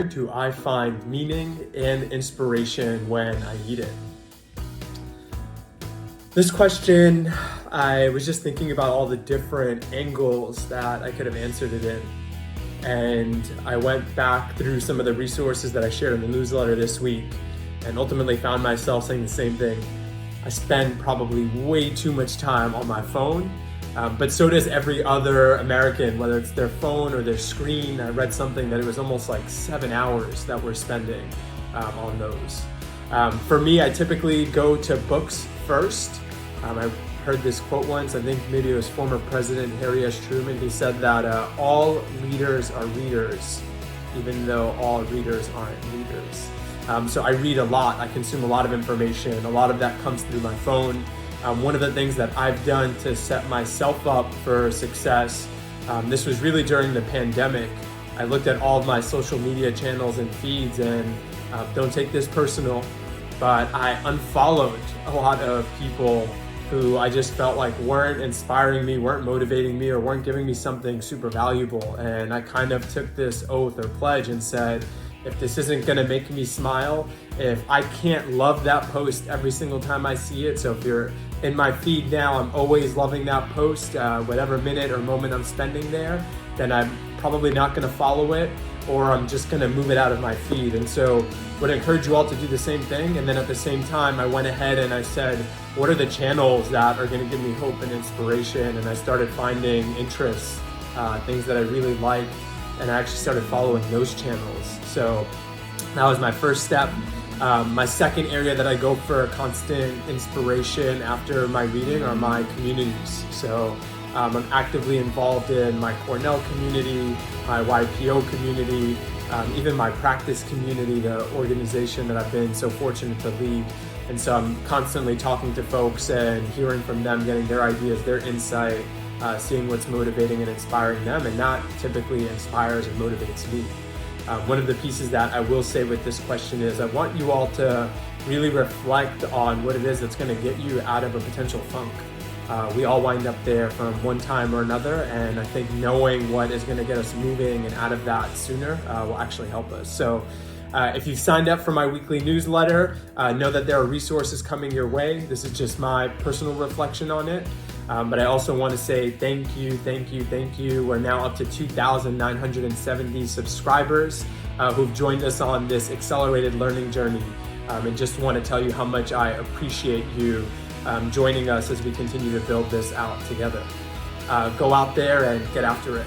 do I find meaning and inspiration when I need it? This question, I was just thinking about all the different angles that I could have answered it in. And I went back through some of the resources that I shared in the newsletter this week and ultimately found myself saying the same thing. I spend probably way too much time on my phone, but so does every other American, whether it's their phone or their screen. I read something that it was almost like 7 hours that we're spending on those. For me, I typically go to books first. I heard this quote once, I think maybe it was former President Harry S. Truman. He said that all leaders are readers, even though all readers aren't leaders. So I read a lot, I consume a lot of information, a lot of that comes through my phone. One of the things that I've done to set myself up for success, this was really during the pandemic. I looked at all of my social media channels and feeds, and don't take this personal, but I unfollowed a lot of people who I just felt like weren't inspiring me, weren't motivating me, or weren't giving me something super valuable. And I kind of took this oath or pledge and said, if this isn't gonna make me smile, if I can't love that post every single time I see it, so if you're in my feed now, I'm always loving that post, whatever minute or moment I'm spending there, then I'm probably not gonna follow it, or I'm just gonna move it out of my feed. And so would encourage you all to do the same thing. And then at the same time, I went ahead and I said, what are the channels that are gonna give me hope and inspiration? And I started finding interests, things that I really like, and I actually started following those channels. So that was my first step. My second area that I go for constant inspiration after my reading are my communities. So I'm actively involved in my Cornell community, my YPO community, even my practice community, the organization that I've been so fortunate to lead. And so I'm constantly talking to folks and hearing from them, getting their ideas, their insight, seeing what's motivating and inspiring them, and that typically inspires and motivates me. One of the pieces that I will say with this question is I want you all to really reflect on what it is that's going to get you out of a potential funk. We all wind up there from one time or another, and I think knowing what is going to get us moving and out of that sooner will actually help us. So if you've signed up for my weekly newsletter, know that there are resources coming your way. This is just my personal reflection on it. But I also want to say thank you. We're now up to 2,970 subscribers who've joined us on this accelerated learning journey. And just want to tell you how much I appreciate you joining us as we continue to build this out together. Go out there and get after it.